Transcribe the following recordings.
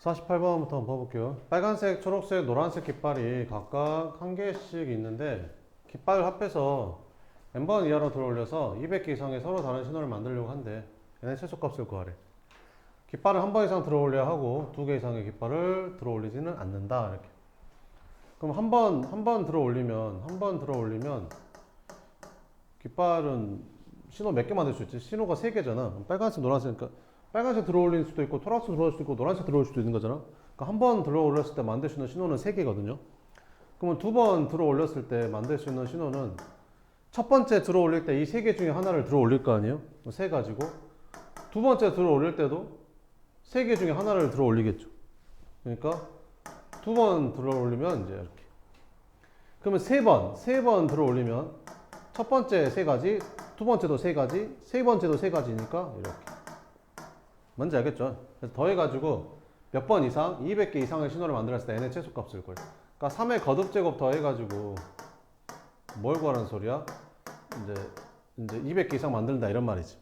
48번부터 한번 봐볼게요. 빨간색, 초록색, 노란색 깃발이 각각 한 개씩 있는데 깃발을 합해서 n번 이하로 들어올려서 200개 이상의 서로 다른 신호를 만들려고 한대. 얘네 최소값을 구하래. 깃발을 한 번 이상 들어올려야 하고 2개 이상의 깃발을 들어올리지는 않는다. 이렇게. 그럼 한 번 들어올리면 깃발은 신호 몇 개 만들 수 있지? 신호가 3개잖아. 빨간색, 노란색. 그러니까 빨간색 들어올릴 수도 있고 초록색 들어올 수도 있고 노란색 들어올 수도 있는 거잖아. 그러니까 한 번 들어올렸을 때 만들 수 있는 신호는 3개거든요. 그러면 2번 들어올렸을 때 만들 수 있는 신호는 첫 번째 들어올릴 때 이 3개 중에 하나를 들어올릴 거 아니에요? 세 가지고 두 번째 들어올릴 때도 3개 중에 하나를 들어올리겠죠. 그러니까 2번 들어올리면 이제 이렇게. 그러면 세 번 들어올리면 첫 번째 3가지, 두 번째도 3가지, 세 번째도 3가지니까 이렇게. 뭔지 알겠죠? 그래서 더해가지고 몇 번 이상, 200개 이상의 신호를 만들었을 때 n의 최소값을 구해요. 그러니까 3의 거듭제곱 더해가지고 뭘 구하라는 소리야? 이제 200개 이상 만든다 이런 말이지.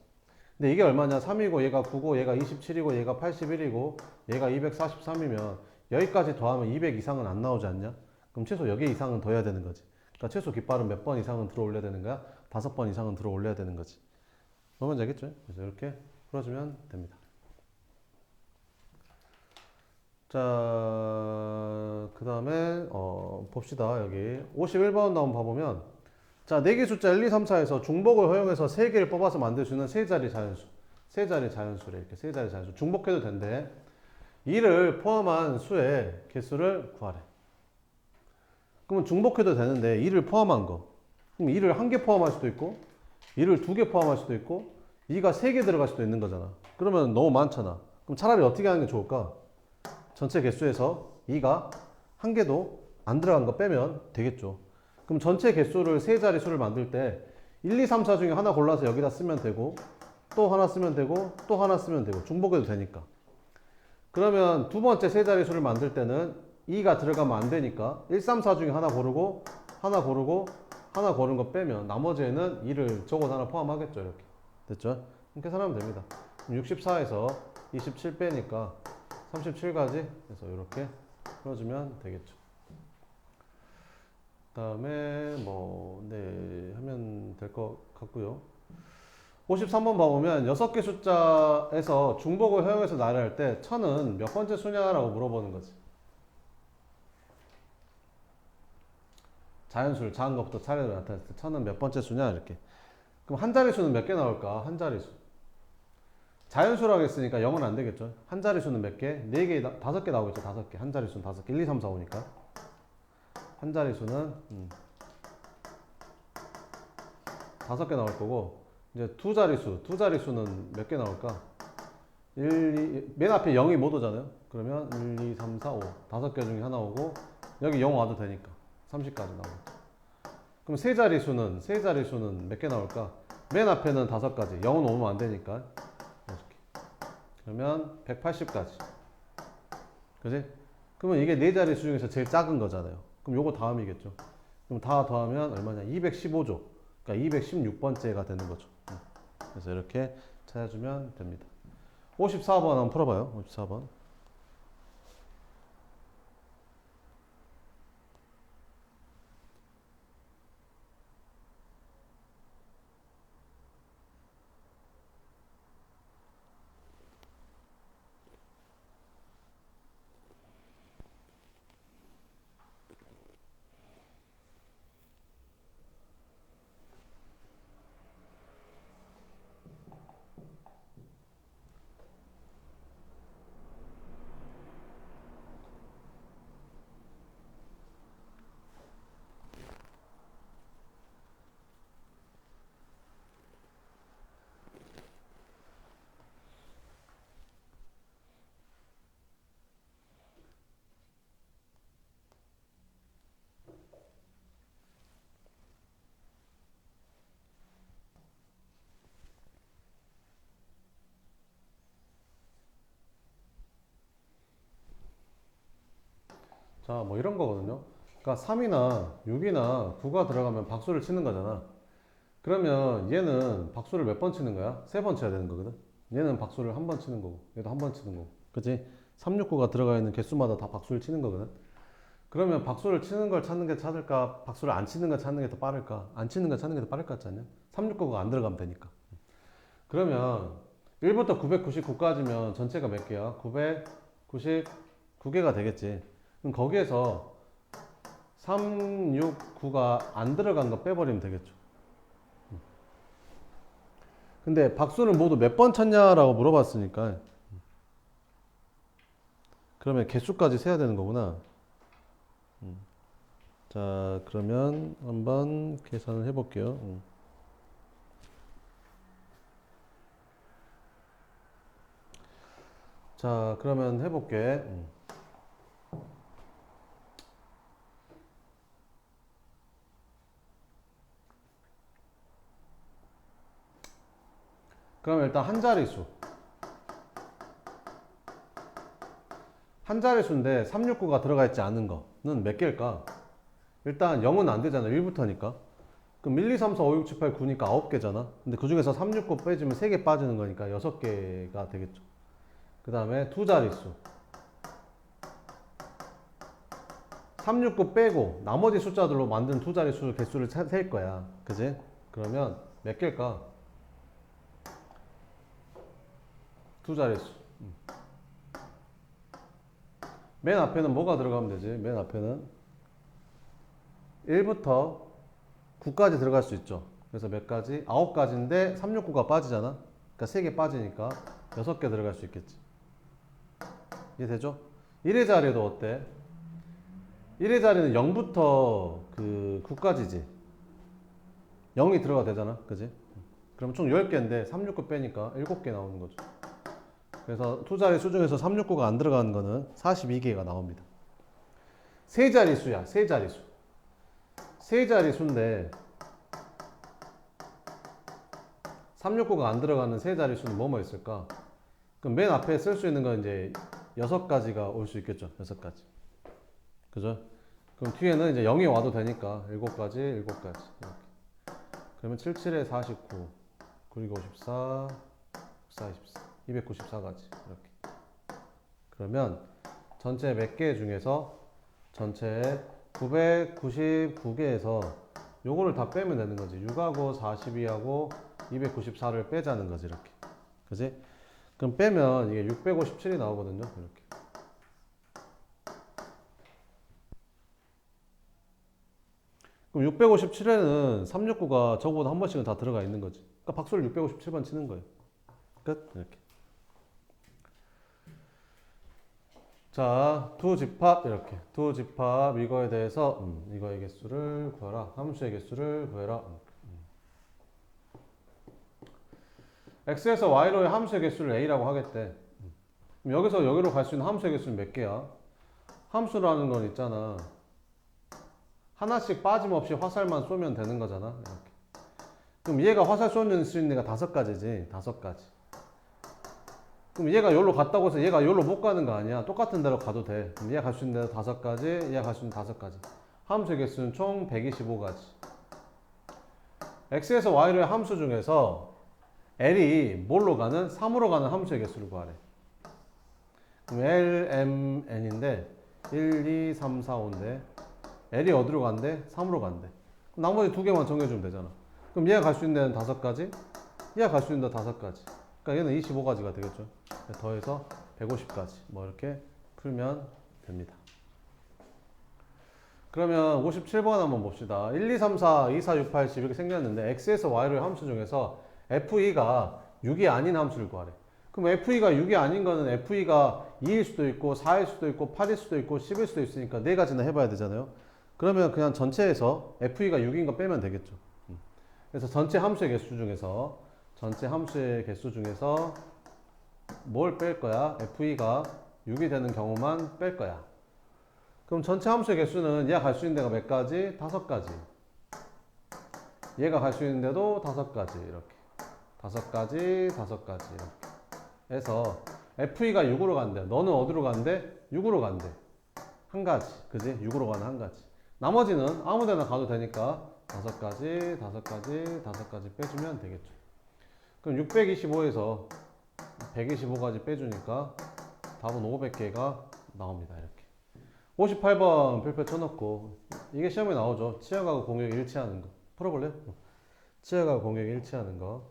근데 이게 얼마냐? 3이고 얘가 9고 얘가 27이고 얘가 81이고 얘가 243이면 여기까지 더하면 200 이상은 안 나오지 않냐? 그럼 최소 여기 이상은 더 해야 되는 거지. 그러니까 최소 깃발은 몇 번 이상은 들어 올려야 되는 거야? 5번 이상은 들어 올려야 되는 거지. 뭔지 알겠죠? 그래서 이렇게 풀어주면 됩니다. 자, 그 다음에 봅시다. 여기 51번 나온 봐보면 자, 4개 숫자 1, 2, 3, 4에서 중복을 허용해서 3개를 뽑아서 만들 수 있는 세 자리 자연수. 세 자리 자연수래. 이렇게 세 자리 자연수. 중복해도 된대. 이를 포함한 수의 개수를 구하래. 그러면 중복해도 되는데 이를 포함한 거. 그럼 이를 1개 포함할 수도 있고 이를 2개 포함할 수도 있고 2가 3개 들어갈 수도 있는 거잖아. 그러면 너무 많잖아. 그럼 차라리 어떻게 하는 게 좋을까? 전체 개수에서 2가 1개도 안 들어간 거 빼면 되겠죠. 그럼 전체 개수를 세 자리 수를 만들 때 1, 2, 3, 4 중에 하나 골라서 여기다 쓰면 되고 또 하나 쓰면 되고 또 하나 쓰면 되고 중복해도 되니까. 그러면 두 번째 세 자리 수를 만들 때는 2가 들어가면 안 되니까 1, 3, 4 중에 하나 고르고 하나 고르고 하나 고른 거 빼면 나머지에는 2를 적어서 하나 포함하겠죠. 이렇게. 됐죠? 이렇게 계산하면 됩니다. 64에서 27 빼니까 37까지 해서 이렇게 풀어주면 되겠죠. 그 다음에 네 하면 될 것 같고요. 53번 봐보면 6개 숫자에서 중복을 허용해서 나열할 때 1000은 몇 번째 수냐라고 물어보는 거지. 자연수를 작은 것부터 차례로 나타냈을 때 1000은 몇 번째 수냐 이렇게. 그럼 한 자릿수는 몇 개 나올까? 한 자릿수. 자연수라고 했으니까 0은 안 되겠죠. 한 자릿수는 몇 개? 4개, 5개 나오겠죠. 5개. 한 자릿수는 5개. 1, 2, 3, 4, 5니까. 한 자릿수는 5개 나올 거고, 이제 두 자릿수는 몇 개 나올까? 1, 2, 맨 앞에 0이 못 오잖아요. 그러면 1, 2, 3, 4, 5. 5개 중에 하나 오고, 여기 0 와도 되니까. 30까지 나오고. 그럼 세 자릿수는 몇 개 나올까? 맨 앞에는 5가지. 0은 오면 안 되니까. 그러면 180까지. 그지? 그러면 이게 네 자릿수 중에서 제일 작은 거잖아요. 그럼 요거 다음이겠죠. 그럼 다 더하면 얼마냐? 215조. 그러니까 216번째가 되는 거죠. 그래서 이렇게 찾아주면 됩니다. 54번 한번 풀어봐요. 54번. 자, 뭐 이런 거거든요. 그러니까 3이나 6이나 9가 들어가면 박수를 치는 거잖아. 그러면 얘는 박수를 몇 번 치는 거야? 3번 쳐야 되는 거거든. 얘는 박수를 한 번 치는 거고, 얘도 한 번 치는 거고. 그치? 369가 들어가 있는 개수마다 다 박수를 치는 거거든. 그러면 박수를 치는 걸 찾는 게 찾을까? 박수를 안 치는 걸 찾는 게 더 빠를까? 안 치는 걸 찾는 게 더 빠를 것 같지 않냐? 369가 안 들어가면 되니까. 그러면 1부터 999까지면 전체가 몇 개야? 999개가 되겠지. 그럼 거기에서 369가 안 들어간 거 빼버리면 되겠죠. 근데 박수는 모두 몇 번 쳤냐라고 물어봤으니까 그러면 개수까지 세야 되는 거구나. 자, 그러면 한번 계산을 해볼게요. 자, 그러면 해볼게. 그러면 일단 한 자릿수. 한 자릿수인데 369가 들어가 있지 않은 거는 몇 개일까? 일단 0은 안 되잖아. 1부터니까. 그럼 1, 2, 3, 4, 5, 6, 7, 8, 9니까 9개잖아. 근데 그 중에서 369 빼주면 3개 빠지는 거니까 6개가 되겠죠. 그 다음에 두 자릿수. 369 빼고 나머지 숫자들로 만든 두 자릿수 개수를 셀 거야. 그지? 그러면 몇 개일까? 두 자릿수. 맨 앞에는 뭐가 들어가면 되지? 맨 앞에는 1부터 9까지 들어갈 수 있죠. 그래서 몇 가지? 9가지인데 369가 빠지잖아. 그러니까 3개 빠지니까 6개 들어갈 수 있겠지. 이해되죠? 1의 자리도 어때? 1의 자리는 0부터 그 9까지지. 0이 들어가 되잖아. 그지? 그럼 총 10개인데 369 빼니까 7개 나오는 거죠. 그래서 두 자릿수 중에서 369가 안 들어가는 거는 42개가 나옵니다. 세 자릿수야. 세 자릿수. 세 자릿수인데 369가 안 들어가는 세 자릿수는 뭐뭐 있을까? 그럼 맨 앞에 쓸 수 있는 건 이제 6가지가 올 수 있겠죠. 6가지. 그죠? 그럼 뒤에는 이제 0이 와도 되니까 7가지, 7가지. 이렇게. 그러면 77에 49, 9에 54, 4, 24, 294가지. 이렇게. 그러면 전체 몇 개 중에서 전체 999개에서 요거를 다 빼면 되는 거지. 6하고 42하고 294를 빼자는 거지. 이렇게. 그지? 그럼 빼면 이게 657이 나오거든요. 이렇게. 그럼 657에는 369가 저거보다 한 번씩은 다 들어가 있는 거지. 그러니까 박수를 657번 치는 거예요. 끝. 이렇게. 자, 두 집합 이렇게. 두 집합 이거에 대해서 이거의 개수를 구해라. 함수의 개수를 구해라. x에서 y로의 함수의 개수를 a라고 하겠대. 그럼 여기서 여기로 갈 수 있는 함수의 개수는 몇 개야? 함수라는 건 있잖아. 하나씩 빠짐없이 화살만 쏘면 되는 거잖아. 이렇게. 그럼 얘가 화살 쏘는 수 있는 애가 5가지지. 5가지. 그럼 얘가 여기로 갔다고 해서 얘가 여기로 못 가는 거 아니야. 똑같은 데로 가도 돼. 그럼 얘가 갈 수 있는 데로 5가지, 얘가 갈 수 있는 5가지. 함수의 개수는 총 125가지. x에서 y로의 함수 중에서 l이 뭘로 가는? 3으로 가는 함수의 개수를 구하래. 그럼 l, m, n인데 1, 2, 3, 4, 5인데 l이 어디로 간대? 3으로 간대. 그럼 나머지 두 개만 정해주면 되잖아. 그럼 얘가 갈 수 있는 데는 5가지, 얘가 갈 수 있는 데 5가지. 그러니까 얘는 25가지가 되겠죠. 더해서 150가지. 뭐 이렇게 풀면 됩니다. 그러면 57번 한번 봅시다. 1, 2, 3, 4, 2, 4, 6, 8, 10 이렇게 생겼는데 x에서 y로의 함수 중에서 fe가 6이 아닌 함수를 구하래. 그럼 fe가 6이 아닌 거는 fe가 2일 수도 있고 4일 수도 있고 8일 수도 있고 10일 수도 있으니까 4가지나 해봐야 되잖아요. 그러면 그냥 전체에서 fe가 6인 거 빼면 되겠죠. 그래서 전체 함수의 개수 중에서 뭘 뺄 거야? fe가 6이 되는 경우만 뺄 거야. 그럼 전체 함수의 개수는 얘가 갈 수 있는 데가 몇 가지? 5가지. 얘가 갈 수 있는 데도 5가지. 이렇게. 5가지, 5가지. 이렇게. 해서 fe가 6으로 간대. 너는 어디로 간대? 6으로 간대. 한 가지. 그지? 6으로 가는 한 가지. 나머지는 아무 데나 가도 되니까 5가지, 5가지, 5가지 빼주면 되겠죠. 그럼 625에서 125가지 빼주니까 답은 500개가 나옵니다. 이렇게. 58번 별표 쳐놓고 이게 시험에 나오죠. 치역하고 공역이 일치하는 거. 풀어볼래요? 치역하고 공역이 일치하는 거.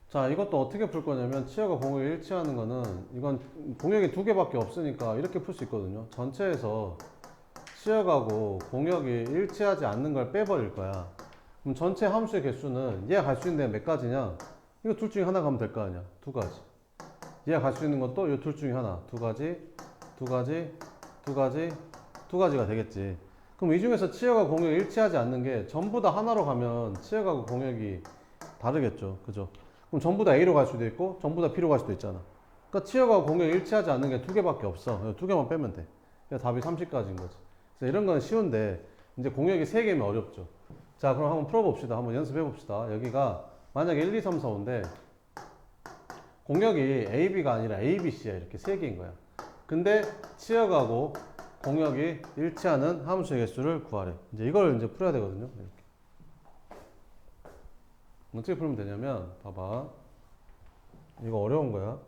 자, 이것도 어떻게 풀 거냐면 치역과 공역이 일치하는 거는 이건 공역이 두 개밖에 없으니까 이렇게 풀 수 있거든요. 전체에서 치역하고 공역이 일치하지 않는 걸 빼버릴 거야. 그럼 전체 함수의 개수는 얘가 갈 수 있는 데가 몇 가지냐? 이거 둘 중에 하나 가면 될 거 아니야. 두 가지. 얘가 갈 수 있는 것도 이 둘 중에 하나. 두 가지, 두 가지, 두 가지, 두 가지가 되겠지. 그럼 이 중에서 치역과 공역이 일치하지 않는 게 전부 다 하나로 가면 치역하고 공역이 다르겠죠. 그죠? 그럼 전부 다 A로 갈 수도 있고 전부 다 B로 갈 수도 있잖아. 그러니까 치역하고 공역이 일치하지 않는 게 두 개밖에 없어. 두 개만 빼면 돼. 그래서 답이 30까지인 거지. 그래서 이런 건 쉬운데 이제 공역이 세 개면 어렵죠. 자, 그럼 한번 풀어봅시다. 한번 연습해 봅시다. 여기가 만약에 1, 2, 3, 4, 5인데 공역이 A, B가 아니라 A, B, C야. 이렇게 세 개인 거야. 근데 치역하고 공역이 일치하는 함수의 개수를 구하래. 이제 이걸 이제 풀어야 되거든요. 이렇게. 어떻게 풀면 되냐면 봐봐. 이거 어려운 거야.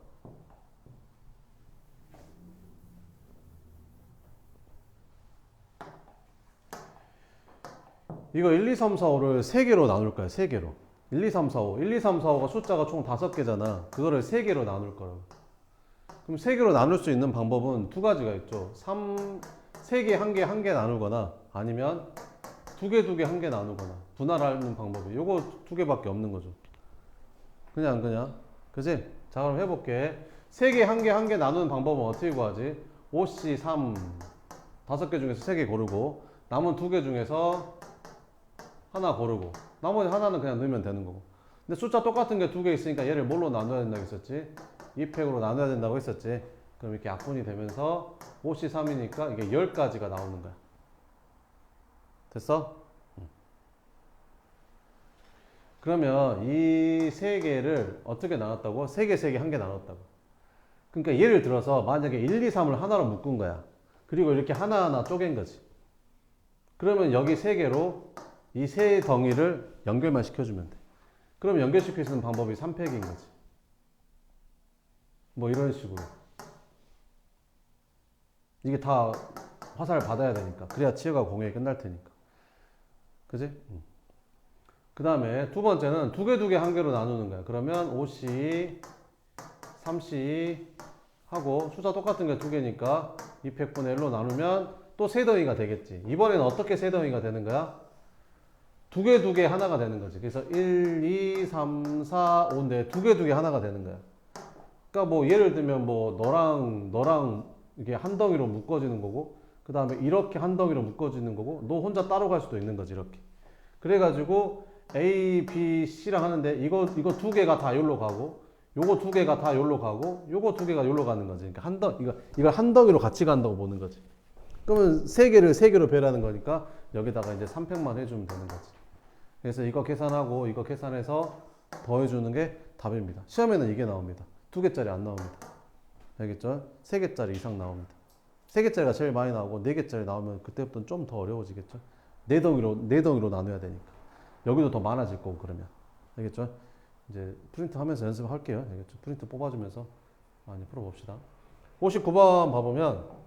이거 1, 2, 3, 4, 5를 3개로 나눌 거야. 3개로. 1, 2, 3, 4, 5. 1, 2, 3, 4, 5가 숫자가 총 5개잖아. 그거를 3개로 나눌 거라고. 그럼 3개로 나눌 수 있는 방법은 두 가지가 있죠. 3개, 1개, 1개 나누거나 아니면 2개, 2개, 1개 나누거나 분할하는 방법이 요거 두 개밖에 없는 거죠. 그냥. 그지? 자, 그럼 해볼게. 3개, 1개, 1개 나누는 방법은 어떻게 구하지? 5C, 3. 5개 중에서 3개 고르고 남은 2개 중에서 하나 고르고 나머지 하나는 그냥 넣으면 되는 거고. 근데 숫자 똑같은 게 2개 있으니까 얘를 뭘로 나눠야 된다고 했었지? 2팩으로 나눠야 된다고 했었지? 그럼 이렇게 약분이 되면서 5C3이니까 이게 10가지가 나오는 거야. 됐어? 그러면 이 세 개를 어떻게 나눴다고? 3개, 3개, 1개 나눴다고. 그러니까 예를 들어서 만약에 1, 2, 3을 하나로 묶은 거야. 그리고 이렇게 하나하나 쪼갠 거지. 그러면 여기 3개로 이 세 덩이를 연결만 시켜주면 돼. 그럼 연결시킬 수 있는 방법이 3팩인 거지. 뭐 이런 식으로. 이게 다 화살을 받아야 되니까. 그래야 치유가 공역이 끝날 테니까. 그지? 그 다음에 두 번째는 2개, 2개, 1개로 나누는 거야. 그러면 5C, 3C 하고 숫자 똑같은 게 2개니까 200분의 1로 나누면 또 세 덩이가 되겠지. 이번에는 어떻게 세 덩이가 되는 거야? 2개, 2개 하나가 되는 거지. 그래서 1, 2, 3, 4, 5인데 2개, 2개 하나가 되는 거야. 그러니까 뭐 예를 들면 뭐 너랑 이게 한 덩이로 묶어지는 거고, 그 다음에 이렇게 한 덩이로 묶어지는 거고, 너 혼자 따로 갈 수도 있는 거지, 이렇게. 그래가지고 A, B, C랑 하는데 이거 2개가 다 여기로 가고, 요거 2개가 다 여기로 가고, 요거 2개가 여기로 가는 거지. 그러니까 이걸 한 덩이로 같이 간다고 보는 거지. 그러면 3개로 배라는 거니까 여기다가 이제 3팩만 해주면 되는 거지. 그래서 이거 계산하고 이거 계산해서 더해주는 게 답입니다. 시험에는 이게 나옵니다. 2개짜리 안 나옵니다. 알겠죠? 3개짜리 이상 나옵니다. 3개짜리가 제일 많이 나오고 4개짜리 나오면 그때부터는 좀 더 어려워지겠죠? 4덩이로 나눠야 되니까. 여기도 더 많아질 거고 그러면. 알겠죠? 이제 프린트 하면서 연습할게요. 알겠죠? 프린트 뽑아주면서 많이 풀어봅시다. 59번 봐보면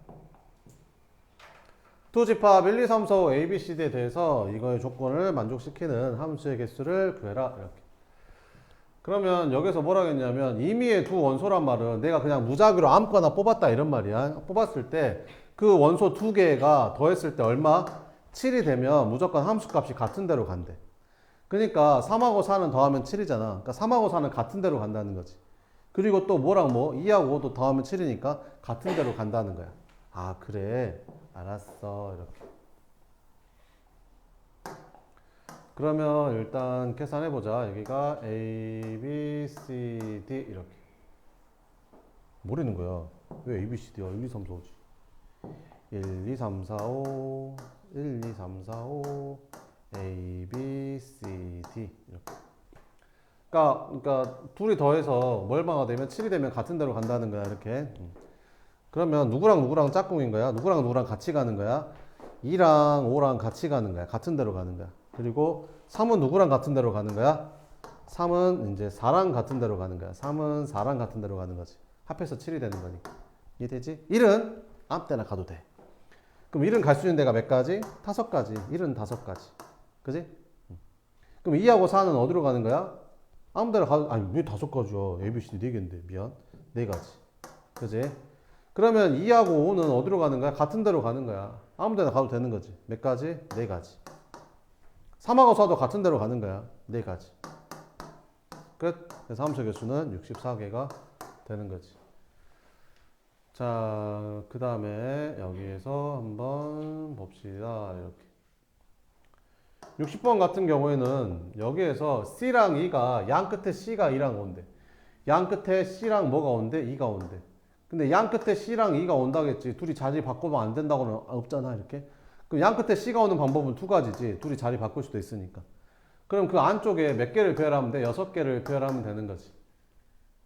투집합 1, 2, 3, 4, 5, A, B, C, D에 대해서 이거의 조건을 만족시키는 함수의 개수를 구해라. 이렇게. 그러면 여기서 뭐라 했냐면 임의의 두 원소란 말은 내가 그냥 무작위로 아무거나 뽑았다 이런 말이야. 뽑았을 때 그 원소 2개가 더했을 때 얼마? 7이 되면 무조건 함수값이 같은 데로 간대. 그러니까 3하고 4는 더하면 7이잖아. 그러니까 3하고 4는 같은 데로 간다는 거지. 그리고 또 뭐랑 뭐 2하고 5도 더하면 7이니까 같은 데로 간다는 거야. 아 그래 알았어 이렇게. 그러면 일단 계산해보자. 여기가 A, B, C, D 이렇게. 뭐라는 거야? 왜 A, B, C, D야? 1, 2, 3, 4, 5지. 1, 2, 3, 4, 5 1, 2, 3, 4, 5 A, B, C, D 이렇게. 그러니까 둘이 더해서 멀마가 되면 7이 되면 같은 데로 간다는 거야 이렇게. 그러면 누구랑 누구랑 짝꿍인 거야? 누구랑 누구랑 같이 가는 거야? 2랑 5랑 같이 가는 거야. 같은 데로 가는 거야. 그리고 3은 누구랑 같은 데로 가는 거야? 3은 이제 4랑 같은 데로 가는 거야. 3은 4랑 같은 데로 가는 거지. 합해서 7이 되는 거니까. 이해되지? 1은 아무 때나 가도 돼. 그럼 1은 갈 수 있는 데가 몇 가지? 5가지. 1은 5가지. 그지? 그럼 2하고 4는 어디로 가는 거야? 아무 데나 가도, 아니, 왜 5가지야? A, B, C, D 4개인데. 미안. 4가지. 그지? 그러면 2하고 5는 어디로 가는 거야? 같은 데로 가는 거야. 아무 데나 가도 되는 거지. 몇 가지? 4가지. 3하고 4도 같은 데로 가는 거야. 4가지. 끝. 그래서 함수 개수는 64개가 되는 거지. 자, 그 다음에 여기에서 한번 봅시다. 이렇게. 60번 같은 경우에는 여기에서 C랑 E가 양 끝에 C가 E랑 온대. 양 끝에 C랑 뭐가 온대? E가 온대. 근데 양 끝에 C랑 E가 온다겠지. 둘이 자리 바꾸면 안 된다고는 없잖아. 이렇게. 그럼 양 끝에 C가 오는 방법은 2가지지. 둘이 자리 바꿀 수도 있으니까. 그럼 그 안쪽에 몇 개를 배열하면 돼? 6개를 배열하면 되는 거지.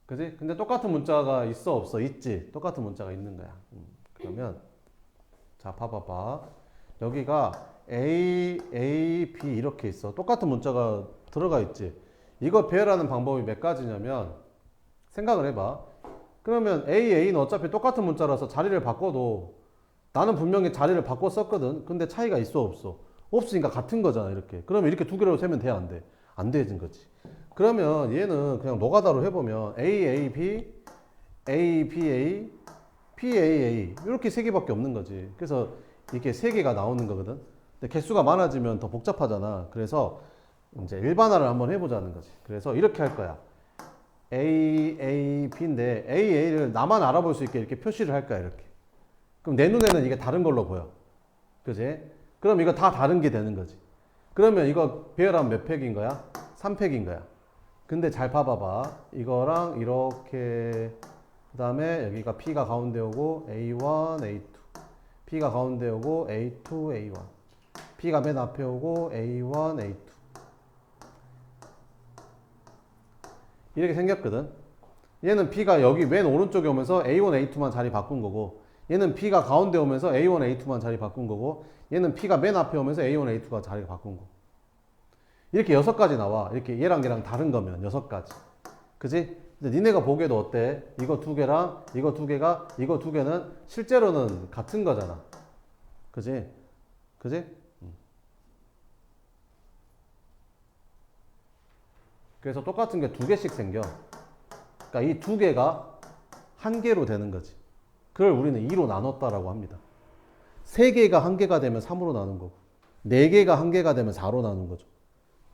그지? 근데 똑같은 문자가 있어 없어? 있지. 똑같은 문자가 있는 거야. 그러면 자 봐봐봐. 여기가 A, B 이렇게 있어. 똑같은 문자가 들어가 있지. 이거 배열하는 방법이 몇 가지냐면 생각을 해봐. 그러면 A는 어차피 똑같은 문자라서 자리를 바꿔도 나는 분명히 자리를 바꿔 썼거든. 근데 차이가 있어 없어? 없으니까 같은 거잖아 이렇게. 그러면 이렇게 두 개로 세면 돼 안 돼? 안 되진 거지. 그러면 얘는 그냥 노가다로 해보면 A, B, A, B, A, P, A, A 이렇게 세 개밖에 없는 거지. 그래서 이렇게 세 개가 나오는 거거든. 근데 개수가 많아지면 더 복잡하잖아. 그래서 이제 일반화를 한번 해보자는 거지. 그래서 이렇게 할 거야. A, B인데 A, A를 나만 알아볼 수 있게 이렇게 표시를 할 거야 이렇게. 그럼 내 눈에는 이게 다른 걸로 보여. 그지? 그럼 이거 다 다른 게 되는 거지. 그러면 이거 배열하면 몇 팩인 거야? 3팩인 거야. 근데 잘 봐봐봐. 이거랑 이렇게 그 다음에 여기가 P가 가운데 오고 A1, A2 P가 가운데 오고 A2, A1 P가 맨 앞에 오고 A1, A2 이렇게 생겼거든. 얘는 P가 여기 맨 오른쪽에 오면서 A1, A2만 자리 바꾼 거고 얘는 P가 가운데 오면서 A1, A2만 자리 바꾼 거고 얘는 P가 맨 앞에 오면서 A1, A2가 자리 바꾼 거. 이렇게 6가지 나와. 이렇게 얘랑 얘랑 다른 거면 6가지. 그지? 근데 니네가 보기에도 어때? 이거 2개랑 이거 2개가 이거 2개는 실제로는 같은 거잖아. 그지? 그지? 그래서 똑같은 게 2개씩 생겨. 그러니까 이 2개가 1개로 되는 거지. 그걸 우리는 2로 나눴다라고 합니다. 3개가 1개가 되면 3으로 나눈 거고 4개가 1개가 되면 4로 나눈 거죠.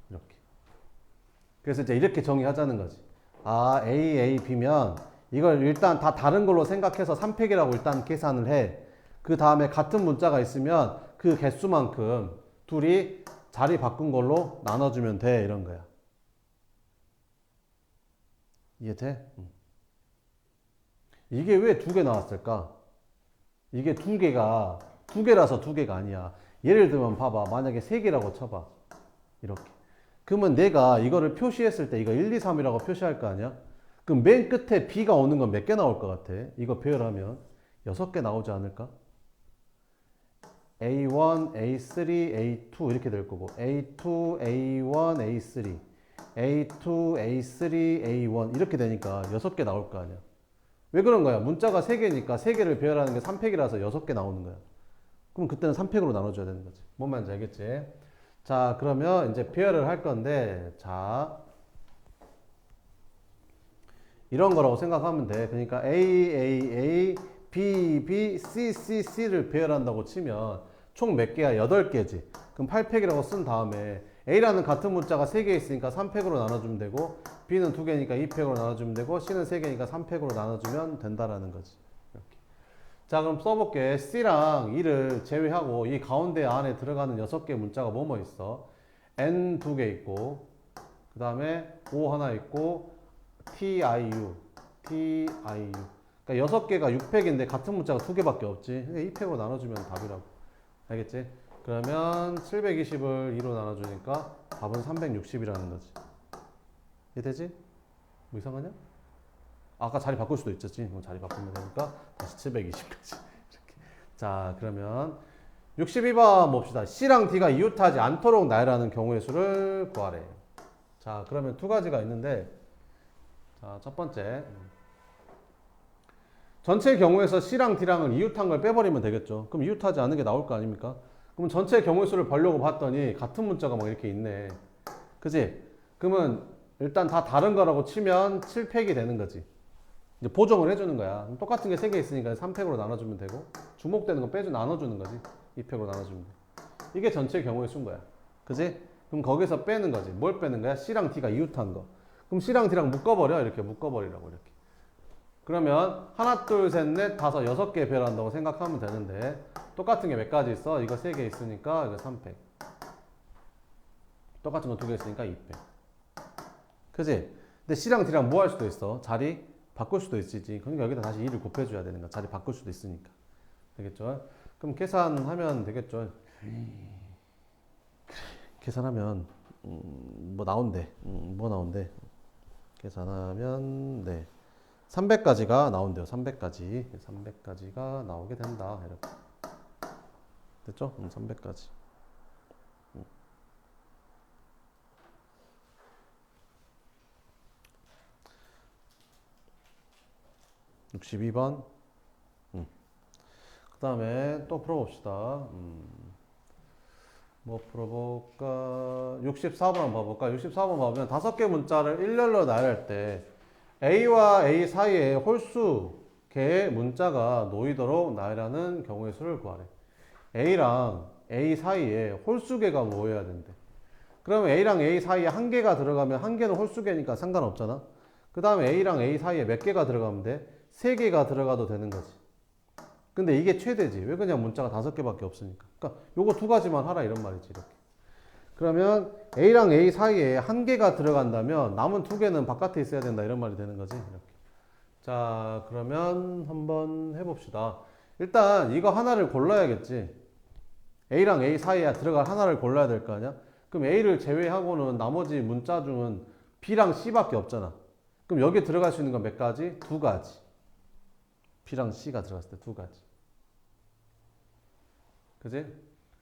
이렇게. 그래서 이제 이렇게 정의하자는 거지. 아, A, B면 이걸 일단 다 다른 걸로 생각해서 3팩이라고 일단 계산을 해. 그 다음에 같은 문자가 있으면 그 개수만큼 둘이 자리 바꾼 걸로 나눠주면 돼. 이런 거야. 이해돼? 이게 왜 2개 나왔을까? 이게 2개라서 2개가 아니야. 예를 들면 봐봐. 만약에 3개라고 쳐봐. 이렇게. 그러면 내가 이거를 표시했을 때 이거 1, 2, 3이라고 표시할 거 아니야? 그럼 맨 끝에 B가 오는 건 몇 개 나올 것 같아? 이거 배열하면 6개 나오지 않을까? A1, A3, A2 이렇게 될 거고 A2, A1, A3 A2, A3, A1 이렇게 되니까 6개 나올 거 아니야. 왜 그런 거야? 문자가 3개니까 3개를 배열하는 게 3팩이라서 6개 나오는 거야. 그럼 그때는 3팩으로 나눠줘야 되는 거지. 뭔 말인지 알겠지? 자, 그러면 이제 배열을 할 건데, 자, 이런 거라고 생각하면 돼. 그러니까 A, B, C, C를 배열한다고 치면 총 몇 개야? 8개지. 그럼 8팩이라고 쓴 다음에 A라는 같은 문자가 3개 있으니까 3팩으로 나눠주면 되고 B는 2개니까 2팩으로 나눠주면 되고 C는 3개니까 3팩으로 나눠주면 된다라는 거지. 이렇게. 자, 그럼 써볼게. C랑 E를 제외하고 이 가운데 안에 들어가는 6개 문자가 뭐뭐 있어? N 2개 있고 그 다음에 O 하나 있고 TIU 그러니까 6개가 6팩인데 같은 문자가 2개밖에 없지. 2팩으로 나눠주면 답이라고. 알겠지? 그러면 720을 2로 나눠주니까 답은 360이라는 거지. 이해되지? 뭐 이상하냐? 아까 자리 바꿀 수도 있었지. 자리 바꾸면 되니까 다시 720까지. 이렇게. 자, 그러면 62번 봅시다. C랑 D가 이웃하지 않도록 나열하는 경우의 수를 구하래. 자, 그러면 두 가지가 있는데, 자, 첫 번째. 전체 경우에서 C랑 D랑을 이웃한 걸 빼버리면 되겠죠. 그럼 이웃하지 않은 게 나올 거 아닙니까? 그럼 전체 경우의 수를 벌려고 봤더니 같은 문자가 막 이렇게 있네. 그지? 그러면 일단 다 다른 거라고 치면 7팩이 되는 거지. 이제 보정을 해주는 거야. 똑같은 게 3개 있으니까 3팩으로 나눠주면 되고, 주목되는 거 빼주 나눠주는 거지. 2팩으로 나눠주면 돼. 이게 전체 경우의 수인 거야. 그지? 그럼 거기서 빼는 거지. 뭘 빼는 거야? C랑 D가 이웃한 거. 그럼 C랑 D랑 묶어버려. 이렇게 묶어버리라고, 이렇게. 그러면 하나, 둘, 셋, 넷, 다섯, 6개 배열한다고 생각하면 되는데 똑같은 게 몇 가지 있어? 이거 3개 있으니까 이거 3팩. 똑같은 거 2개 있으니까 2팩. 그지? 근데 C랑 D랑 뭐 할 수도 있어? 자리 바꿀 수도 있지. 그러니까 여기다 다시 2를 곱해줘야 되는 거야. 자리 바꿀 수도 있으니까. 되겠죠? 그럼 계산하면 되겠죠? 계산하면 뭐 나온대. 뭐 나온대? 계산하면 네. 300까지가 나온대요. 300까지. 300까지가 나오게 된다. 이렇게. 됐죠? 300까지. 62번. 그 다음에 또 풀어봅시다. 뭐 풀어볼까? 64번 한번 봐볼까? 64번 봐보면 5개 문자를 일렬로 나열할 때 A와 A 사이에 홀수 개의 문자가 놓이도록 나열하는 경우의 수를 구하래. A랑 A 사이에 홀수개가 모여야 된대. 그러면 A랑 A 사이에 한 개가 들어가면 한 개는 홀수개니까 상관없잖아. 그 다음에 A랑 A 사이에 몇 개가 들어가면 돼? 3개가 들어가도 되는 거지. 근데 이게 최대지. 왜 그냥 문자가 5개밖에 없으니까. 그러니까 요거 두 가지만 하라 이런 말이지. 이렇게. 그러면 A랑 A 사이에 한 개가 들어간다면 남은 2개는 바깥에 있어야 된다 이런 말이 되는 거지. 이렇게. 자, 그러면 한번 해봅시다. 일단 이거 하나를 골라야겠지. A랑 A 사이에 들어갈 하나를 골라야 될 거 아니야? 그럼 A를 제외하고는 나머지 문자 중은 B랑 C밖에 없잖아. 그럼 여기에 들어갈 수 있는 건 몇 가지? 2가지. B랑 C가 들어갔을 때 2가지. 그지?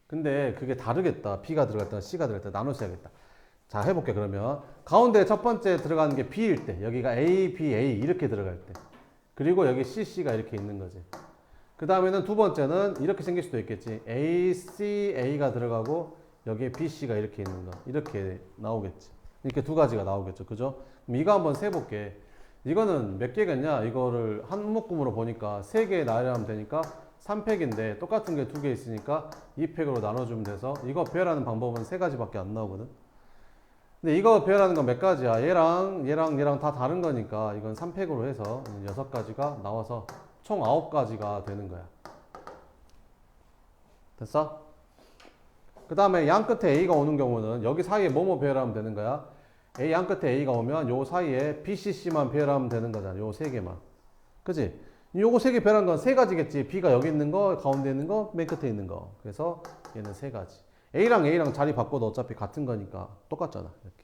근데 그게 다르겠다. B가 들어갈 때랑 C가 들어갈 때 나눠서야겠다. 자, 해볼게. 그러면 가운데 첫 번째 들어가는 게 B일 때, 여기가 A, B, A 이렇게 들어갈 때, 그리고 여기 C, C가 이렇게 있는 거지. 그 다음에는 두 번째는 이렇게 생길 수도 있겠지. A, C, A가 들어가고 여기에 B, C가 이렇게 있는 거. 이렇게 나오겠지. 이렇게 2가지가 나오겠죠. 그죠? 그럼 이거 한번 세볼게. 이거는 몇 개겠냐? 이거를 한 묶음으로 보니까 3개 나열하면 되니까 3팩인데 똑같은 게 2개 있으니까 2팩으로 나눠주면 돼서 이거 배열하는 방법은 3가지밖에 안 나오거든. 근데 이거 배열하는 건 몇 가지야? 얘랑 다 다른 거니까 이건 3팩으로 해서 6가지가 나와서 총 9가지가 되는 거야. 됐어? 그 다음에 양 끝에 A가 오는 경우는 여기 사이에 뭐뭐 배열하면 되는 거야? A 양 끝에 A가 오면 요 사이에 B, C, C만 배열하면 되는 거잖아. 요 3개만. 그치? 요거 3개 배열한 건 3가지겠지. B가 여기 있는 거, 가운데 있는 거, 맨 끝에 있는 거. 그래서 얘는 3가지. A랑 자리 바꿔도 어차피 같은 거니까 똑같잖아. 이렇게.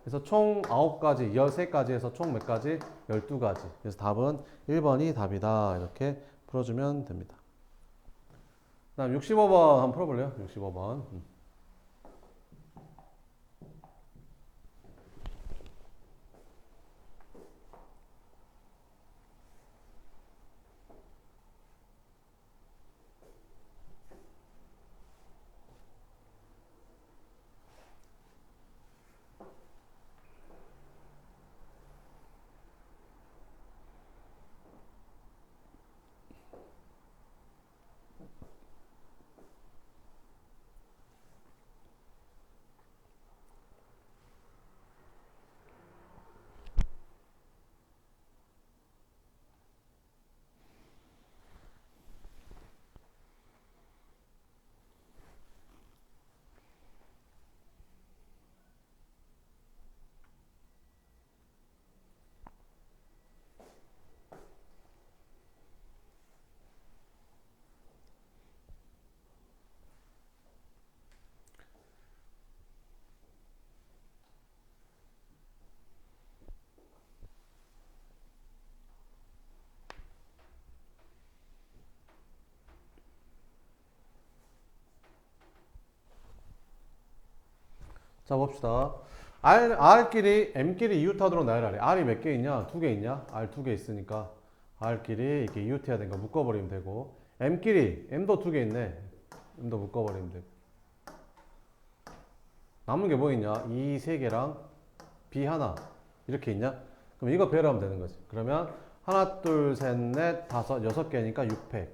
그래서 총 9가지, 13가지에서 총 몇 가지? 12가지. 그래서 답은 1번이 답이다. 이렇게 풀어주면 됩니다. 그 다음 65번 한번 풀어볼래요? 65번. 자, 봅시다. R끼리, M끼리 이웃하도록 나열하래. R이 몇 개 있냐? 두 개 있냐? R 두 개 있으니까 R끼리 이렇게 이웃해야 되는 거 묶어버리면 되고, M끼리, M도 두 개 있네. M도 묶어버리면 되고. 남은 게 뭐 있냐? 이 세 개랑 B 하나. 이렇게 있냐? 그럼 이거 배열하면 되는 거지. 그러면 하나, 둘, 셋, 넷, 다섯, 여섯 개니까 6팩.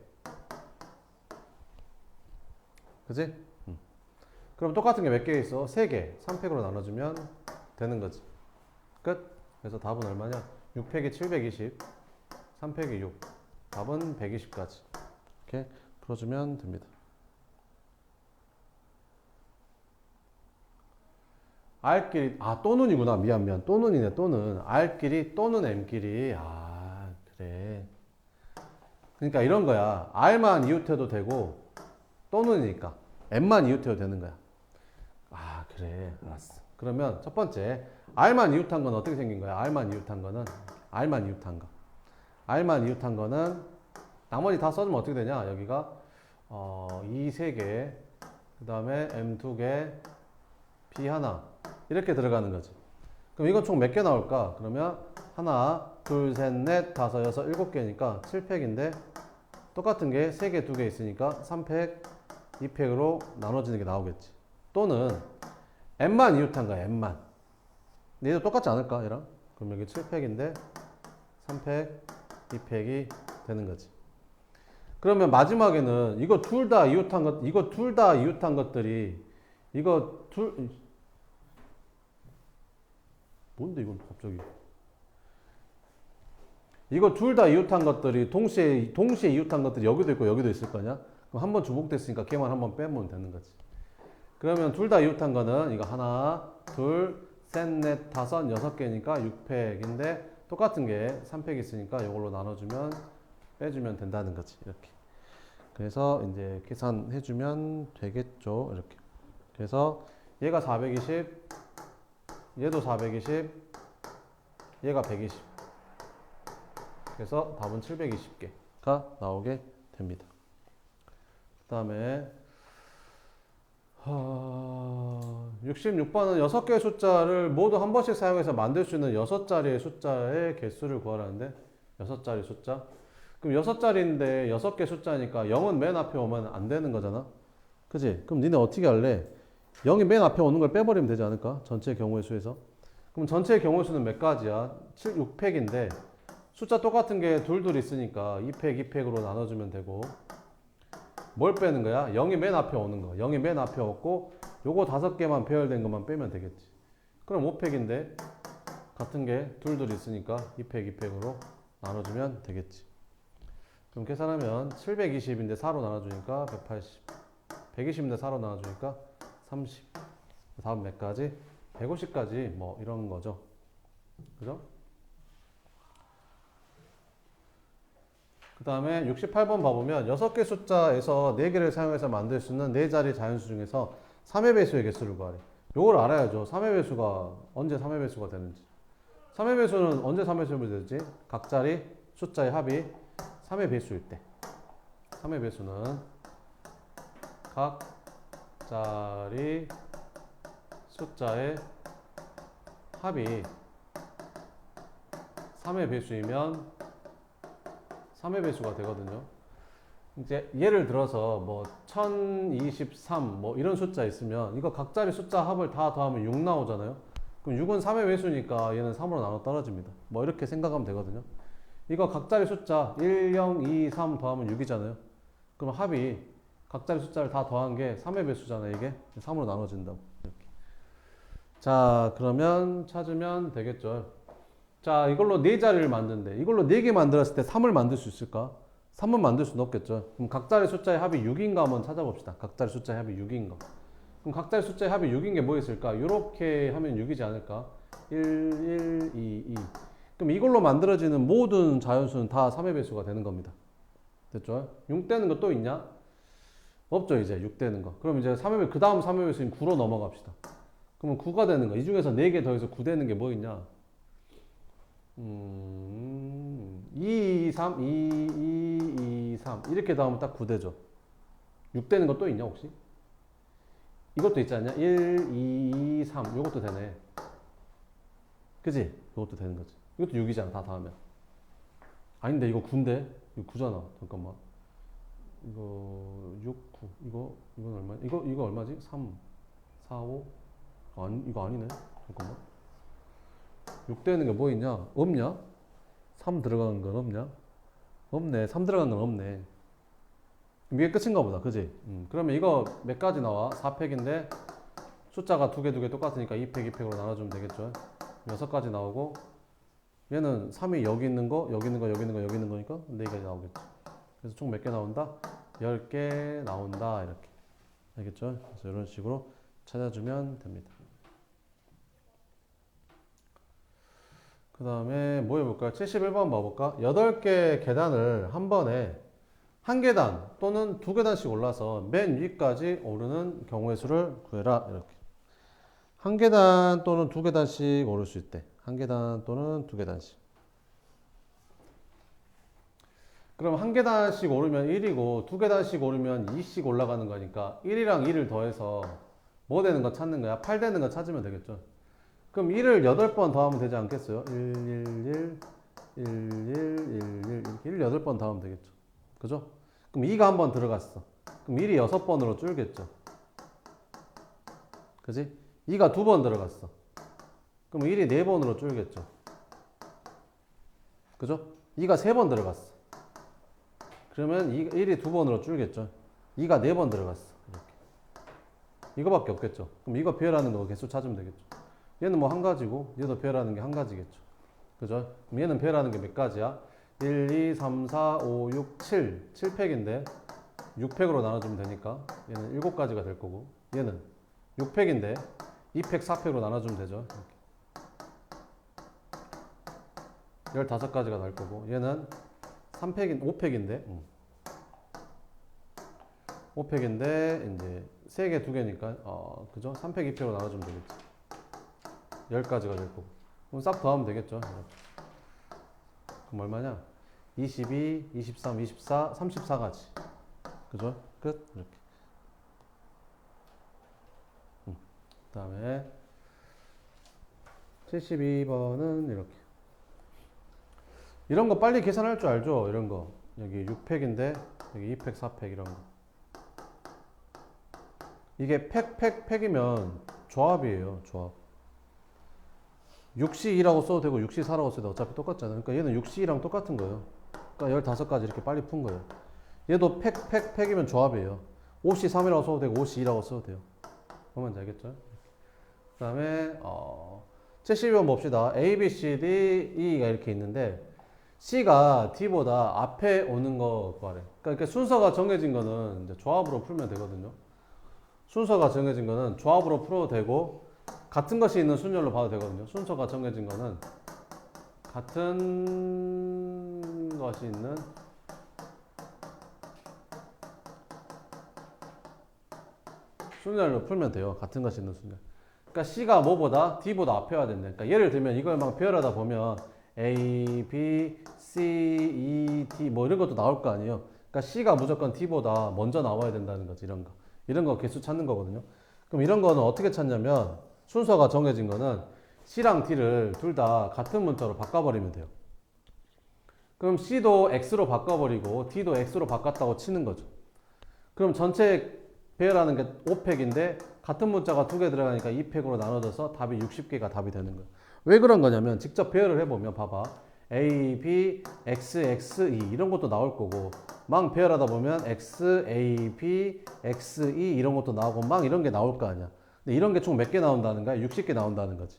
그지? 그럼 똑같은 게 몇 개 있어? 3개. 3팩으로 나눠주면 되는 거지. 끝. 그래서 답은 얼마냐? 6팩이 720, 3팩이 6. 답은 120까지. 이렇게 풀어주면 됩니다. R끼리, 또는이구나. 미안. 또는이네, 또는. R끼리, 또는 M끼리. 그래. 그러니까 이런 거야. R만 이웃해도 되고, 또는이니까. M만 이웃해도 되는 거야. 그래. 알았어. 그러면 첫 번째, R만 이웃한 건 어떻게 생긴 거야? R만 이웃한 거는, R만 이웃한 거는, 나머지 다 써주면 어떻게 되냐? 여기가, 이 세 개, 그 다음에 M 두 개, B 하나. 이렇게 들어가는 거지. 그럼 이건 총 몇 개 나올까? 그러면 하나, 둘, 셋, 넷, 다섯, 여섯, 일곱 개니까 7팩인데 똑같은 게 3개, 2개 있으니까 3팩, 2팩으로 나눠지는 게 나오겠지. 또는 M만 이웃한 거야, M만. 근데 얘도 똑같지 않을까, 얘랑? 그럼 여기 7팩인데 3팩, 2팩이 되는 거지. 그러면 마지막에는 이거 둘 다 이웃한 것들이 뭔데 이건 갑자기? 이거 둘 다 이웃한 것들이 동시에 이웃한 것들이 여기도 있고 여기도 있을 거냐? 그럼 한 번 주목됐으니까 걔만 한 번 빼면 되는 거지. 그러면 둘 다 이웃한 거는 이거 하나, 둘, 셋, 넷, 다섯, 여섯 개니까 6팩인데 똑같은 게 3팩 있으니까 이걸로 나눠주면 빼주면 된다는 거지. 이렇게. 그래서 이제 계산해주면 되겠죠. 이렇게. 그래서 얘가 420, 얘도 420, 얘가 120. 그래서 답은 720개가 나오게 됩니다. 그 다음에 66번은 6개의 숫자를 모두 한 번씩 사용해서 만들 수 있는 6자리의 숫자의 개수를 구하라는데 6자리 숫자? 그럼 6자리인데 6개 숫자니까 0은 맨 앞에 오면 안 되는 거잖아? 그지? 그럼 니네 어떻게 할래? 0이 맨 앞에 오는 걸 빼버리면 되지 않을까? 전체 경우의 수에서. 그럼 전체 경우의 수는 몇 가지야? 6팩인데 숫자 똑같은 게 둘 있으니까 2팩, 2팩으로 나눠주면 되고 뭘 빼는 거야? 0이 맨 앞에 오는 거. 0이 맨 앞에 없고 요거 5개만 배열된 것만 빼면 되겠지. 그럼 5팩인데 같은 게 둘 있으니까 2팩, 2팩으로 나눠주면 되겠지. 그럼 계산하면 720인데 4로 나눠주니까 180. 120인데 4로 나눠주니까 30. 다음 몇 가지? 150까지 뭐 이런 거죠. 그죠? 그 다음에 68번 봐보면 6개 숫자에서 4개를 사용해서 만들 수 있는 4자리 자연수 중에서 3의 배수의 개수를 구하래. 요걸 알아야죠. 3의 배수가 언제 3의 배수가 되는지. 3의 배수는 언제 3의 배수가 되지? 각 자리 숫자의 합이 3의 배수일 때. 3의 배수는 각 자리 숫자의 합이 3의 배수이면 3의 배수가 되거든요. 이제 예를 들어서 뭐 1023 뭐 이런 숫자 있으면 이거 각자리 숫자 합을 다 더하면 6 나오잖아요. 그럼 6은 3의 배수니까 얘는 3으로 나눠 떨어집니다. 뭐 이렇게 생각하면 되거든요. 이거 각자리 숫자 1, 0, 2, 3 더하면 6이잖아요. 그럼 합이 각자리 숫자를 다 더한 게 3의 배수잖아요. 이게 3으로 나눠진다고. 이렇게. 자, 그러면 찾으면 되겠죠. 자, 이걸로 4자리를 만드는데 이걸로 4개 만들었을 때 3을 만들 수 있을까? 3은 만들 수는 없겠죠. 그럼 각자리 숫자의 합이 6인가 한번 찾아봅시다. 각자리 숫자의 합이 6인 거. 그럼 각자리 숫자의 합이 6인 게 뭐 있을까? 이렇게 하면 6이지 않을까? 1, 1, 2, 2. 그럼 이걸로 만들어지는 모든 자연수는 다 3의 배수가 되는 겁니다. 됐죠? 6 되는 거 또 있냐? 없죠, 이제 6 되는 거. 그럼 이제 3의 배수, 그 다음 3의 배수인 9로 넘어갑시다. 그러면 9가 되는 거. 이 중에서 4개 더해서 9 되는 게 뭐 있냐? 2, 2, 3, 2, 2, 2, 3 이렇게 더하면 딱 9 되죠. 6 되는 거 또 있냐 혹시? 이것도 있지 않냐? 1, 2, 3 이것도 되네. 그지? 이것도 되는 거지. 이것도 6이잖아 다 더하면. 아닌데 이거 9인데? 이거 9잖아. 잠깐만. 이거 6, 9 이건 얼마? 이거 얼마지? 3, 4, 5 아니 이거 아니네. 잠깐만. 6 되는 게 뭐 있냐? 없냐? 3 들어가는 건 없냐? 없네. 3 들어가는 건 없네. 이게 끝인가 보다. 그지? 그러면 이거 몇 가지 나와? 4팩인데 숫자가 두 개 똑같으니까 2팩, 2팩으로 나눠주면 되겠죠. 6가지 나오고 얘는 3이 여기 있는 거, 여기 있는 거, 여기 있는 거, 여기 있는 거니까 4개가 나오겠죠. 그래서 총 몇 개 나온다? 10개 나온다. 이렇게. 알겠죠? 그래서 이런 식으로 찾아주면 됩니다. 그 다음에 뭐 해볼까요? 71번 봐볼까? 8개 계단을 한 번에 한 계단 또는 두 계단씩 올라서 맨 위까지 오르는 경우의 수를 구해라. 이렇게. 한 계단 또는 두 계단씩 오를 수 있대. 한 계단 또는 두 계단씩. 그럼 한 계단씩 오르면 1이고 두 계단씩 오르면 2씩 올라가는 거니까 1이랑 2를 더해서 뭐 되는 거 찾는 거야? 8 되는 거 찾으면 되겠죠. 그럼 1을 8번 더하면 되지 않겠어요? 1, 1, 1, 1, 1, 1 이렇게 1, 8번 더하면 되겠죠. 그죠? 그럼 2가 한 번 들어갔어. 그럼 1이 6번으로 줄겠죠. 그지? 2가 2번 들어갔어. 그럼 1이 4번으로 줄겠죠. 그죠? 2가 3번 들어갔어. 그러면 1이 2번으로 줄겠죠. 2가 4번 들어갔어. 이렇게. 이거밖에 없겠죠. 그럼 이거 배열하는 거 개수 찾으면 되겠죠. 얘는 뭐 한 가지고 얘도 배열하는 게 한 가지겠죠. 그죠? 그럼 얘는 배열하는 게 몇 가지야? 1, 2, 3, 4, 5, 6, 7. 7팩인데 6팩으로 나눠주면 되니까 얘는 7가지가 될 거고 얘는 6팩인데 2팩, 4팩으로 나눠주면 되죠. 이렇게. 15가지가 날 거고 얘는 5팩인데 5팩인데 이제 3개, 2개니까 그죠? 3팩, 2팩으로 나눠주면 되겠지. 10가지가 될 거고 그럼 싹 더하면 되겠죠. 그럼 얼마냐? 22, 23, 24, 34가지. 그죠? 끝. 이렇게. 그 다음에 72번은 이렇게. 이런 거 빨리 계산할 줄 알죠? 이런 거. 여기 6팩인데 여기 2팩, 4팩 이런 거. 이게 팩이면 조합이에요. 조합. 6C2라고 써도 되고 6C4라고 써도 어차피 똑같잖아요. 그러니까 얘는 6C2랑 똑같은 거예요. 그러니까 15가지 이렇게 빨리 푼 거예요. 얘도 팩이면 조합이에요. 5C3이라고 써도 되고 5C2라고 써도 돼요. 그러면 알겠죠? 그 다음에 72번 봅시다. A, B, C, D, E가 이렇게 있는데 C가 D보다 앞에 오는 거 구하래. 그러니까 순서가 정해진 거는 이제 조합으로 풀면 되거든요. 순서가 정해진 거는 조합으로 풀어도 되고 같은 것이 있는 순열로 봐도 되거든요. 순서가 정해진 거는 같은 것이 있는 순열로 풀면 돼요. 같은 것이 있는 순열. 그러니까 C가 뭐보다 D보다 앞에 와야 된다. 그러니까 예를 들면 이걸 막 배열하다 보면 A, B, C, E, D 뭐 이런 것도 나올 거 아니에요. 그러니까 C가 무조건 D보다 먼저 나와야 된다는 거지. 이런 거 개수 찾는 거거든요. 그럼 이런 거는 어떻게 찾냐면 순서가 정해진 거는 C랑 D를 둘 다 같은 문자로 바꿔버리면 돼요. 그럼 C도 X로 바꿔버리고 D도 X로 바꿨다고 치는 거죠. 그럼 전체 배열하는 게 5팩인데 같은 문자가 2개 들어가니까 2팩으로 나눠져서 답이 60개가 답이 되는 거예요. 왜 그런 거냐면 직접 배열을 해보면 봐봐. A, B, X, X, E 이런 것도 나올 거고 막 배열하다 보면 X, A, B, X, E 이런 것도 나오고 막 이런 게 나올 거 아니야. 근데 이런 게 총 몇 개 나온다는 거야? 60개 나온다는 거지.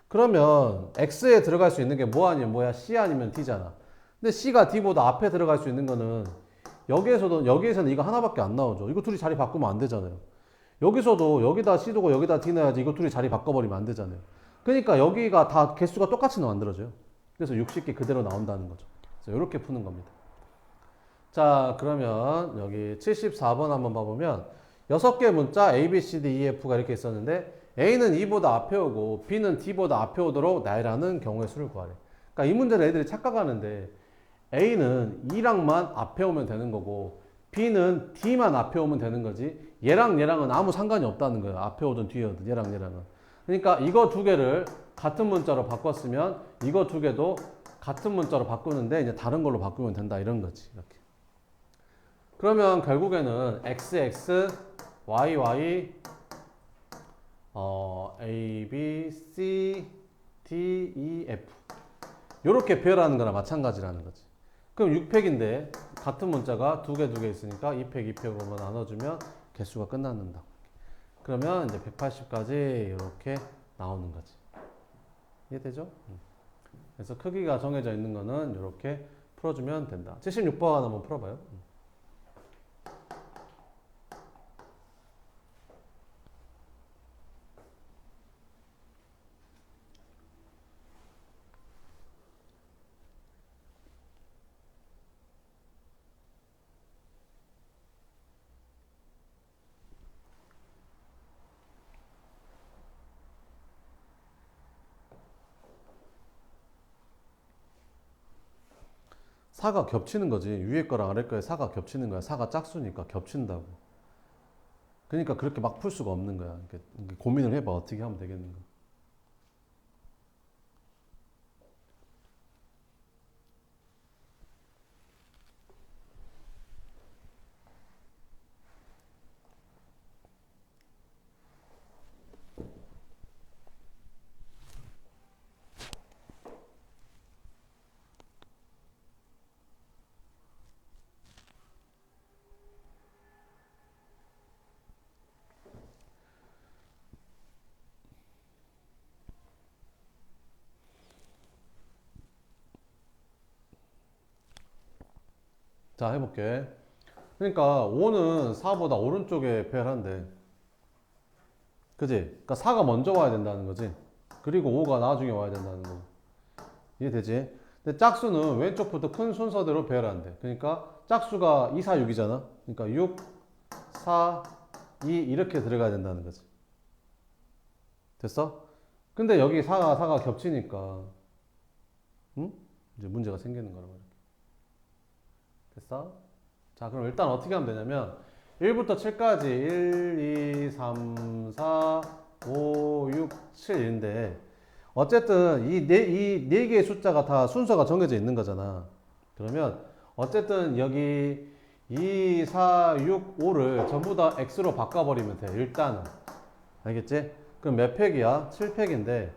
그러면 X에 들어갈 수 있는 게 뭐 아니면 뭐야? C 아니면 D잖아. 근데 C가 D보다 앞에 들어갈 수 있는 거는 여기에서는 이거 하나밖에 안 나오죠. 이거 둘이 자리 바꾸면 안 되잖아요. 여기서도 여기다 C 두고 여기다 D 넣어야지 이거 둘이 자리 바꿔버리면 안 되잖아요. 그러니까 여기가 다 개수가 똑같이 만들어져요. 그래서 60개 그대로 나온다는 거죠. 그래서 이렇게 푸는 겁니다. 자, 그러면 여기 74번 한번 봐보면 6개 문자 A, B, C, D, E, F가 이렇게 있었는데 A는 E보다 앞에 오고 B는 D보다 앞에 오도록 나열하는 경우의 수를 구하래. 그러니까 이 문제를 애들이 착각하는데 A는 E랑만 앞에 오면 되는 거고 B는 D만 앞에 오면 되는 거지 얘랑 얘랑은 아무 상관이 없다는 거예요. 앞에 오든 뒤에 오든 얘랑 얘랑은. 그러니까 이거 두 개를 같은 문자로 바꿨으면 이거 두 개도 같은 문자로 바꾸는데 이제 다른 걸로 바꾸면 된다 이런 거지. 이렇게. 그러면 결국에는 XX, YY, A, B, C, D, E, F 이렇게 배열하는 거나 마찬가지라는 거지. 그럼 6팩인데 같은 문자가 두 개 있으니까 2팩, 2팩으로만 나눠주면 개수가 끝난다. 그러면 이제 180까지 이렇게 나오는 거지. 이해되죠? 그래서 크기가 정해져 있는 거는 이렇게 풀어주면 된다. 76번 한번 풀어봐요. 사가 겹치는 거지. 위에 거랑 아래 거에 사가 겹치는 거야. 사가 짝수니까 겹친다고. 그러니까 그렇게 막 풀 수가 없는 거야. 이렇게 고민을 해봐. 어떻게 하면 되겠는가. 자, 해볼게. 그러니까 5는 4보다 오른쪽에 배열한대. 그지? 그러니까 4가 먼저 와야 된다는 거지. 그리고 5가 나중에 와야 된다는 거. 이해되지? 근데 짝수는 왼쪽부터 큰 순서대로 배열한대. 그러니까 짝수가 2, 4, 6이잖아. 그러니까 6, 4, 2 이렇게 들어가야 된다는 거지. 됐어? 근데 여기 4가 겹치니까 응? 이제 문제가 생기는 거란 말이야. 됐어? 자, 그럼 일단 어떻게 하면 되냐면 1부터 7까지 1, 2, 3, 4, 5, 6, 7인데 어쨌든 이 네 개의 숫자가 다 순서가 정해져 있는 거잖아. 그러면 어쨌든 여기 2, 4, 6, 5를 전부 다 X로 바꿔버리면 돼. 일단은. 알겠지? 그럼 몇 팩이야? 7팩인데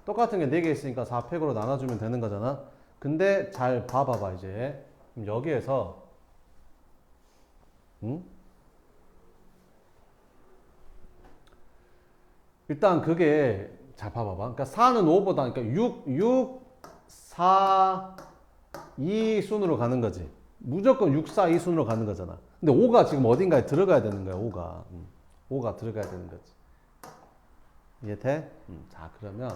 똑같은 게 4개 있으니까 4팩으로 나눠주면 되는 거잖아. 근데 잘 봐봐봐 이제. 그럼 여기에서 응? 일단 그게 잘 봐봐봐. 그러니까 4는 5보다 그러니까 6, 4, 2 순으로 가는 거지. 무조건 6, 4, 2 순으로 가는 거잖아. 근데 5가 지금 어딘가에 들어가야 되는 거야. 5가. 5가 들어가야 되는 거지. 이해돼? 자, 그러면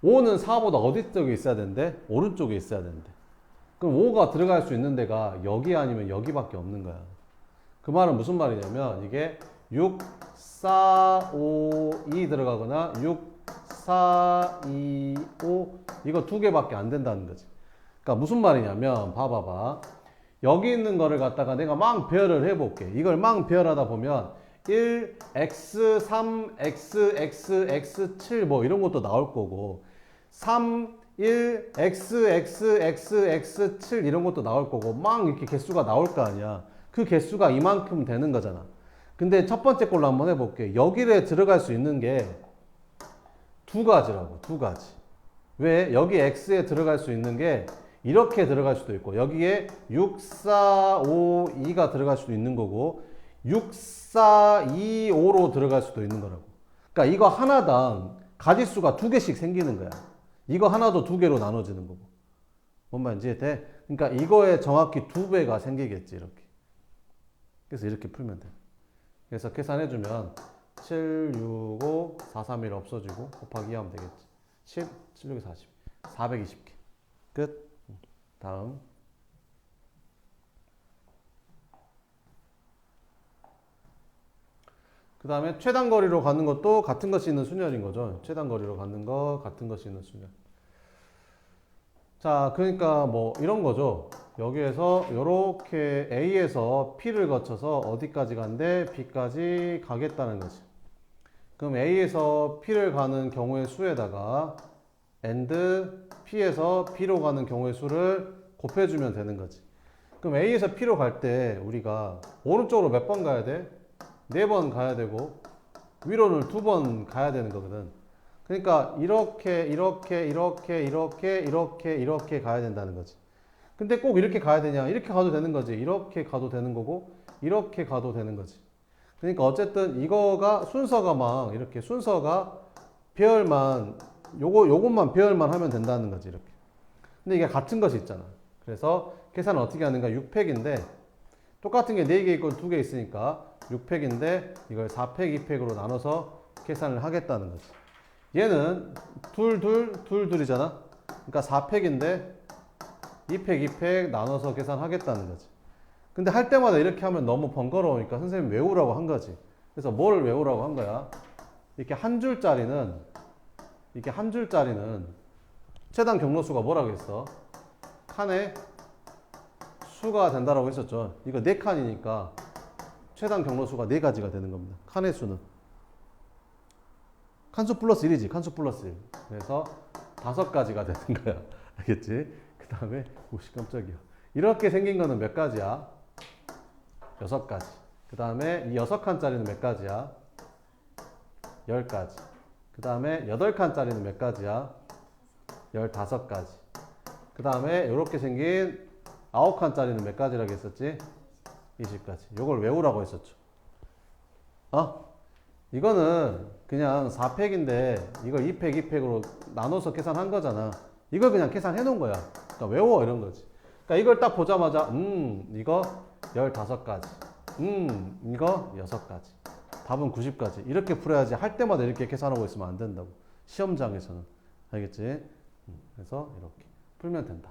5는 4보다 어디 쪽에 있어야 되는데? 오른쪽에 있어야 되는데. 그럼 5가 들어갈 수 있는 데가 여기 아니면 여기밖에 없는 거야. 그 말은 무슨 말이냐면 이게 6, 4, 5, 2 들어가거나 6, 4, 2, 5 이거 두 개밖에 안 된다는 거지. 그러니까 무슨 말이냐면 봐봐봐. 여기 있는 거를 갖다가 내가 막 배열을 해볼게. 이걸 막 배열하다 보면 1, x, 3, x, x, x, 7 뭐 이런 것도 나올 거고 3, 1, x, x, x, x, 7 이런 것도 나올 거고 막 이렇게 개수가 나올 거 아니야. 그 개수가 이만큼 되는 거잖아. 근데 첫 번째 걸로 한번 해볼게. 여기에 들어갈 수 있는 게 두 가지라고. 두 가지. 왜? 여기 x에 들어갈 수 있는 게 이렇게 들어갈 수도 있고 여기에 6, 4, 5, 2가 들어갈 수도 있는 거고 6, 4, 2, 5로 들어갈 수도 있는 거라고. 그러니까 이거 하나당 가지수가 두 개씩 생기는 거야. 이거 하나도 두 개로 나눠지는 거고. 뭔 말인지 이해돼? 그러니까 이거에 정확히 두 배가 생기겠지 이렇게. 그래서 이렇게 풀면 돼. 그래서 계산해주면 7, 6, 5, 4, 3, 1 없어지고 곱하기 2 하면 되겠지. 10, 7, 6, 40. 420개. 끝. 다음. 그 다음에 최단 거리로 가는 것도 같은 것이 있는 순열인 거죠. 최단 거리로 가는 거 같은 것이 있는 순열. 자, 그러니까 뭐 이런 거죠. 여기에서 요렇게 A에서 P를 거쳐서 어디까지 간대? B까지 가겠다는 거지. 그럼 A에서 P를 가는 경우의 수에다가 and P에서 B로 가는 경우의 수를 곱해주면 되는 거지. 그럼 A에서 P로 갈 때 우리가 오른쪽으로 몇 번 가야 돼? 4번 가야 되고 위로는 2번 가야 되는 거거든. 그러니까 이렇게 가야 된다는 거지. 근데 꼭 이렇게 가야 되냐? 이렇게 가도 되는 거지. 이렇게 가도 되는 거고 이렇게 가도 되는 거지. 그러니까 어쨌든 이거가 순서가 막 이렇게 순서가 배열만 요것만 배열만 하면 된다는 거지. 이렇게. 근데 이게 같은 것이 있잖아. 그래서 계산을 어떻게 하는가? 6팩인데 똑같은 게 4개 있고 2개 있으니까 6팩인데 이걸 4팩, 2팩으로 나눠서 계산을 하겠다는 거지. 얘는 둘이잖아. 그러니까 4팩인데 2팩, 2팩 나눠서 계산하겠다는 거지. 근데 할 때마다 이렇게 하면 너무 번거로우니까 선생님 외우라고 한 거지. 그래서 뭘 외우라고 한 거야? 이렇게 한 줄짜리는 최단 경로수가 뭐라고 했어? 칸에 수가 된다라고 했었죠. 이거 4칸이니까 최단 경로수가 4가지가 되는 겁니다. 칸의 수는. 칸수 플러스 1이지. 칸수 플러스 1. 그래서 5가지가 되는 거야. 알겠지? 그 다음에, 오씨, 깜짝이야. 이렇게 생긴 거는 몇 가지야? 6가지. 그 다음에 이 6칸짜리는 몇 가지야? 10가지. 그 다음에 8칸짜리는 몇 가지야? 15가지. 그 다음에 이렇게 생긴 9칸짜리는 몇 가지라고 했었지? 20가지. 요걸 외우라고 했었죠. 이거는 그냥 4팩인데 이걸 2팩, 2팩으로 나눠서 계산한 거잖아. 이걸 그냥 계산해 놓은 거야. 그러니까 외워 이런 거지. 그러니까 이걸 딱 보자마자 이거 15가지. 이거 6가지. 답은 90가지. 이렇게 풀어야지. 할 때마다 이렇게 계산하고 있으면 안 된다고. 시험장에서는. 알겠지? 그래서 이렇게 풀면 된다.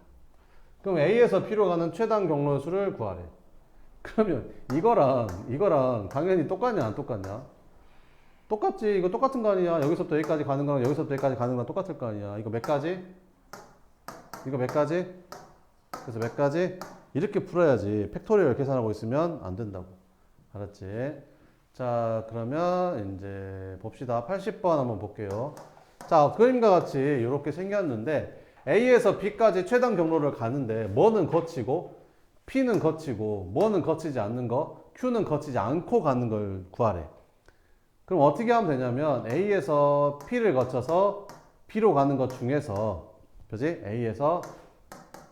그럼 A에서 P로 가는 최단 경로수를 구하래. 그러면 이거랑 당연히 똑같냐 안 똑같냐? 똑같지. 이거 똑같은 거 아니야. 여기서부터 여기까지 가는 거랑 여기서부터 여기까지 가는 거랑 똑같을 거 아니야. 이거 몇 가지? 이거 몇 가지? 그래서 몇 가지? 이렇게 풀어야지. 팩토리얼 계산하고 있으면 안 된다고. 알았지? 자, 그러면 이제 봅시다. 80번 한번 볼게요. 자, 그림과 같이 이렇게 생겼는데 A에서 B까지 최단 경로를 가는데 뭐는 거치고 P는 거치고 뭐는 거치지 않는 거 Q는 거치지 않고 가는 걸 구하래. 그럼 어떻게 하면 되냐면 A에서 P를 거쳐서 B로 가는 것 중에서 그지? A에서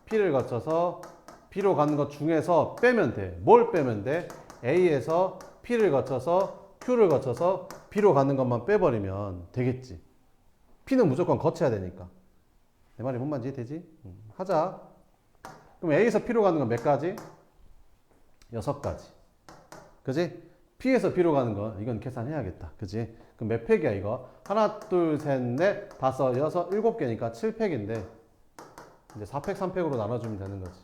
P를 거쳐서 B로 가는 것 중에서 빼면 돼. 뭘 빼면 돼? A에서 P를 거쳐서 Q를 거쳐서 B로 가는 것만 빼버리면 되겠지. P는 무조건 거쳐야 되니까. 내 말이 뭔 말인지 되지? 하자. 그럼 A에서 P로 가는 건 몇 가지? 6가지. 그지? P에서 B로 가는 거 이건 계산해야겠다. 그지? 그럼 몇 팩이야 이거? 하나, 둘, 셋, 넷, 다섯, 여섯, 7개니까 7팩인데 이제 4팩, 3팩으로 나눠주면 되는 거지.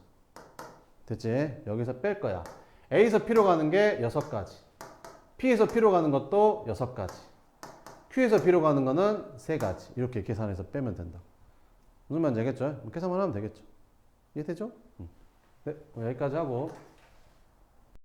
됐지? 여기서 뺄 거야. A에서 P로 가는 게 6가지. P에서 P로 가는 것도 6가지. Q에서 B로 가는 거는 3가지. 이렇게 계산해서 빼면 된다. 무슨 말인지 알겠죠? 계산만 하면 되겠죠. 이해되죠? 네, 여기까지 하고